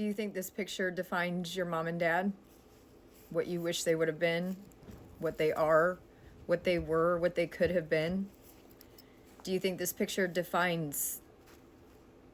Do you think this picture defines your mom and dad? What you wish they would have been? What they are? What they were? What they could have been? Do you think this picture defines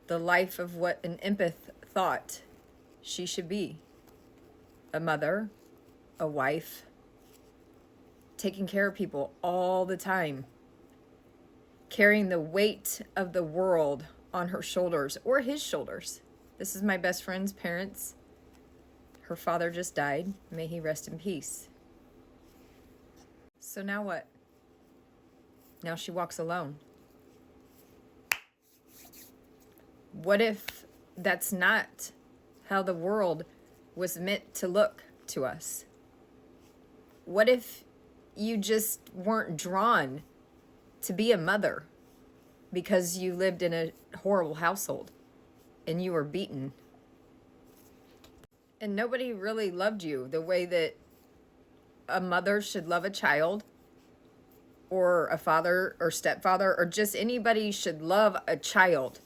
the life of what an empath thought she should be? A mother, a wife, taking care of people all the time, carrying the weight of the world on her shoulders or his shoulders. This is my best friend's parents. Her father just died. May he rest in peace. So now what? Now she walks alone. What if that's not how the world was meant to look to us? What if you just weren't drawn to be a mother because you lived in a horrible household and you were beaten and nobody really loved you the way that a mother should love a child, or a father or stepfather, or just anybody should love a child?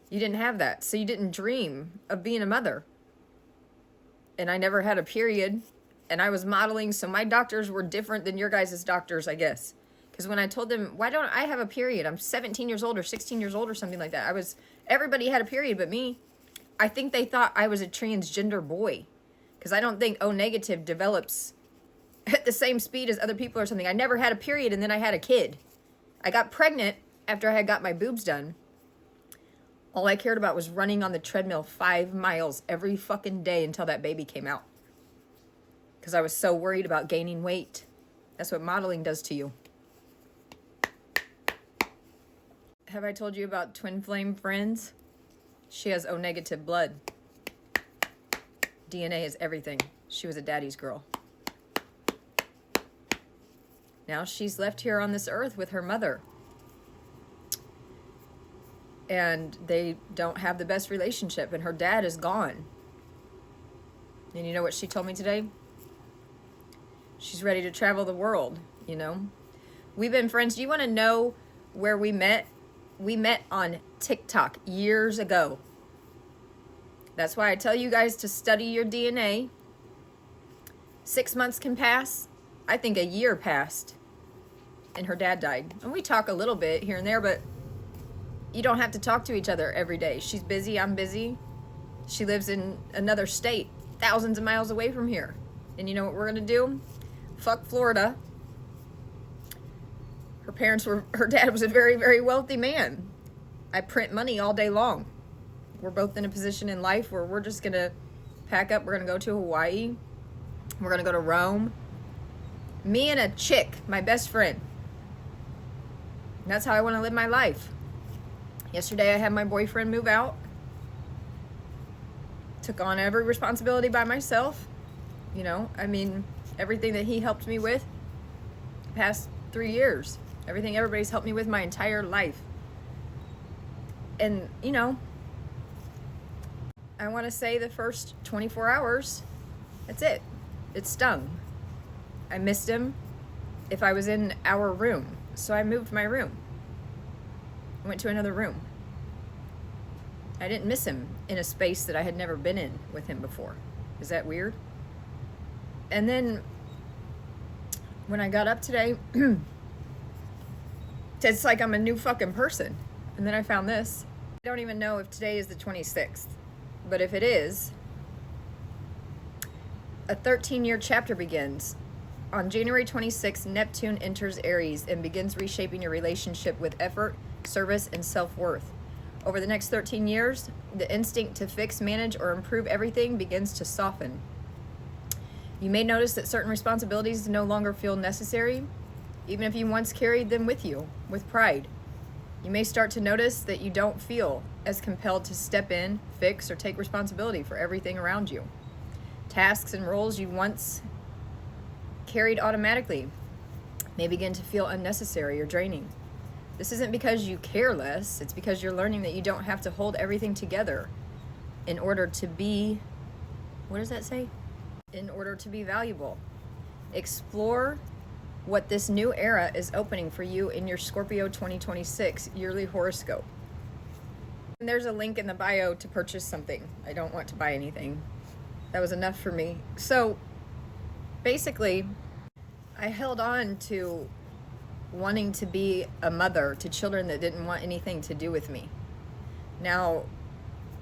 You didn't have that, so you didn't dream of being a mother. And I never had a period, and I was modeling, so my doctors were different than your guys' doctors, I guess. Because when I told them, why don't I have a period? I'm 17 years old or 16 years old or something like that. Everybody had a period but me. I think they thought I was a transgender boy. Because I don't think O negative develops at the same speed as other people or something. I never had a period, and then I had a kid. I got pregnant after I had got my boobs done. All I cared about was running on the treadmill 5 miles every fucking day until that baby came out. Because I was so worried about gaining weight. That's what modeling does to you. Have I told you about twin flame friends? She has O negative blood. DNA is everything. She was a daddy's girl. Now she's left here on this earth with her mother. And they don't have the best relationship, and her dad is gone. And you know what she told me today? She's ready to travel the world, you know? We've been friends. Do you want to know where we met? We met on TikTok years ago. That's why I tell you guys to study your DNA. 6 months can pass. I think a year passed. And her dad died. And we talk a little bit here and there, but you don't have to talk to each other every day. She's busy, I'm busy. She lives in another state, thousands of miles away from here. And you know what we're gonna do? Fuck Florida. Her dad was a very, very wealthy man. I print money all day long. We're both in a position in life where we're just gonna pack up. We're gonna go to Hawaii. We're gonna go to Rome. Me and a chick, my best friend. And that's how I wanna live my life. Yesterday I had my boyfriend move out. Took on every responsibility by myself. You know, I mean, everything that he helped me with the past 3 years. Everything everybody's helped me with my entire life. And, you know, I want to say the first 24 hours, that's it. It stung. I missed him if I was in our room. So I moved my room. I went to another room. I didn't miss him in a space that I had never been in with him before. Is that weird? And then when I got up today, it's like I'm a new fucking person. And then I found this. I don't even know if today is the 26th, but if it is, a 13-year chapter begins. On January 26th, Neptune enters Aries and begins reshaping your relationship with effort, service, and self-worth. Over the next 13 years, the instinct to fix, manage, or improve everything begins to soften. You may notice that certain responsibilities no longer feel necessary, even if you once carried them with you, with pride. You may start to notice that you don't feel as compelled to step in, fix, or take responsibility for everything around you. Tasks and roles you once carried automatically may begin to feel unnecessary or draining. This isn't because you care less, it's because you're learning that you don't have to hold everything together in order to be, what does that say? In order to be valuable. Explore what this new era is opening for you in your Scorpio 2026 yearly horoscope. And there's a link in the bio to purchase something. I don't want to buy anything. That was enough for me. So basically, I held on to wanting to be a mother to children that didn't want anything to do with me. Now,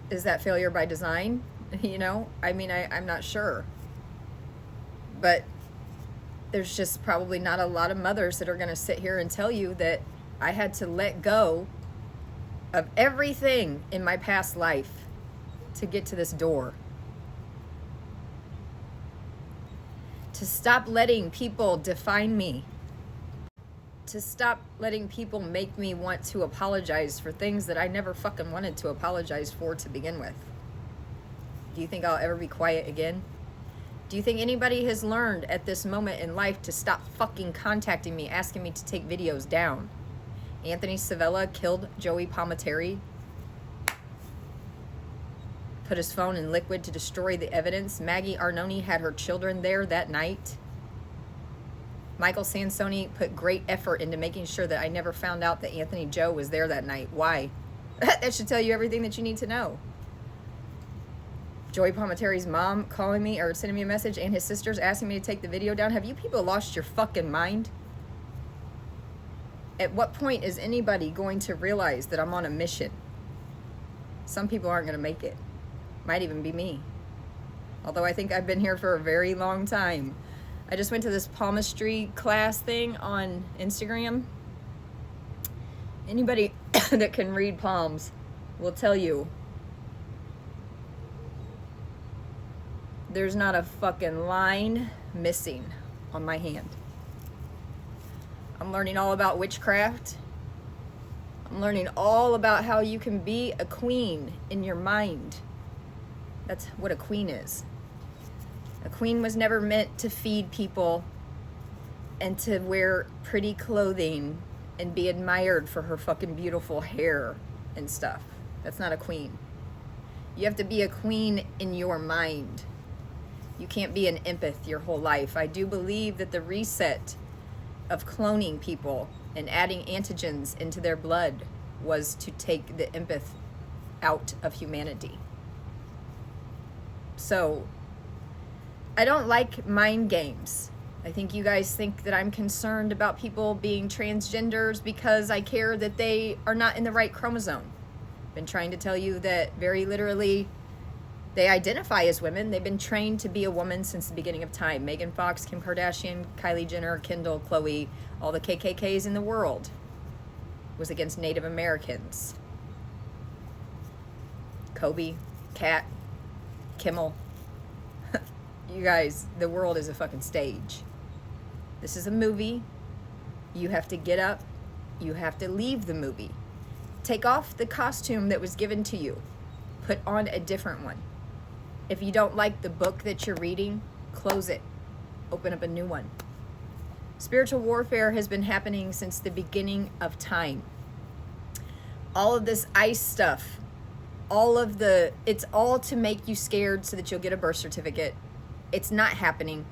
is that failure by design? You know, I mean, I'm not sure. But there's just probably not a lot of mothers that are going to sit here and tell you that I had to let go of everything in my past life to get to this door. To stop letting people define me. To stop letting people make me want to apologize for things that I never fucking wanted to apologize for to begin with. Do you think I'll ever be quiet again? Do you think anybody has learned at this moment in life to stop fucking contacting me, asking me to take videos down? Anthony Savella killed Joey Palminteri, put his phone in liquid to destroy the evidence. Maggie Arnone had her children there that night. Michael Sansoni put great effort into making sure that I never found out that Anthony Joe was there that night. Why? That should tell you everything that you need to know. Joey Palminteri's mom calling me or sending me a message, and his sisters asking me to take the video down. Have you people lost your fucking mind? At what point is anybody going to realize that I'm on a mission? Some people aren't going to make it. Might even be me. Although I think I've been here for a very long time. I just went to this palmistry class thing on Instagram. Anybody that can read palms will tell you there's not a fucking line missing on my hand. I'm learning all about witchcraft. I'm learning all about how you can be a queen in your mind. That's what a queen is. A queen was never meant to feed people and to wear pretty clothing and be admired for her fucking beautiful hair and stuff. That's not a queen. You have to be a queen in your mind. You can't be an empath your whole life. I do believe that the reset of cloning people and adding antigens into their blood was to take the empath out of humanity. So, I don't like mind games. I think you guys think that I'm concerned about people being transgenders because I care that they are not in the right chromosome. I've been trying to tell you that very literally they identify as women. They've been trained to be a woman since the beginning of time. Megan Fox, Kim Kardashian, Kylie Jenner, Kendall, Chloe, all the KKKs in the world was against Native Americans. Kobe, Kat, Kimmel. You guys, the world is a fucking stage. This is a movie. You have to get up. You have to leave the movie. Take off the costume that was given to you. Put on a different one. If you don't like the book that you're reading, close it. Open up a new one. Spiritual warfare has been happening since the beginning of time. All of this ICE stuff, it's all to make you scared so that you'll get a birth certificate. It's not happening.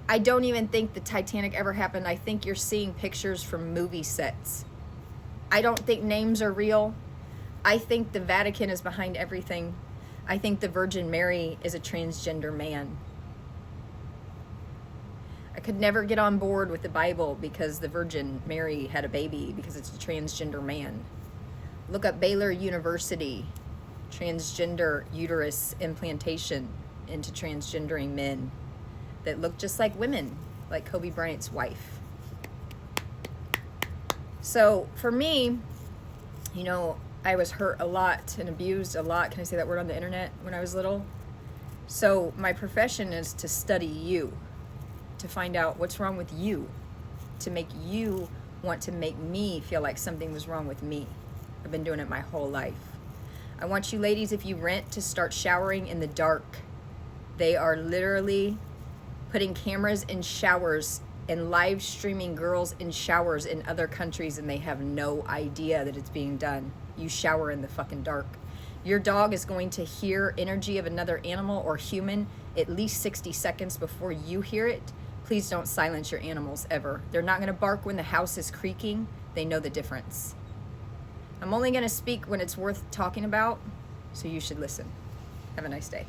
I don't even think the Titanic ever happened. I think you're seeing pictures from movie sets. I don't think names are real. I think the Vatican is behind everything. I think the Virgin Mary is a transgender man. I could never get on board with the Bible because the Virgin Mary had a baby because it's a transgender man. Look up Baylor University, transgender uterus implantation into transgendering men that look just like women, like Kobe Bryant's wife. So for me, you know, I was hurt a lot and abused a lot. Can I say that word on the internet? When I was little. So my profession is to study you, to find out what's wrong with you, to make you want to make me feel like something was wrong with me. I've been doing it my whole life. I want you ladies, if you rent, to start showering in the dark. They are literally putting cameras in showers and live streaming girls in showers in other countries, and they have no idea that it's being done. You shower in the fucking dark. Your dog is going to hear energy of another animal or human at least 60 seconds before you hear it. Please don't silence your animals ever. They're not going to bark when the house is creaking. They know the difference. I'm only going to speak when it's worth talking about, so you should listen. Have a nice day.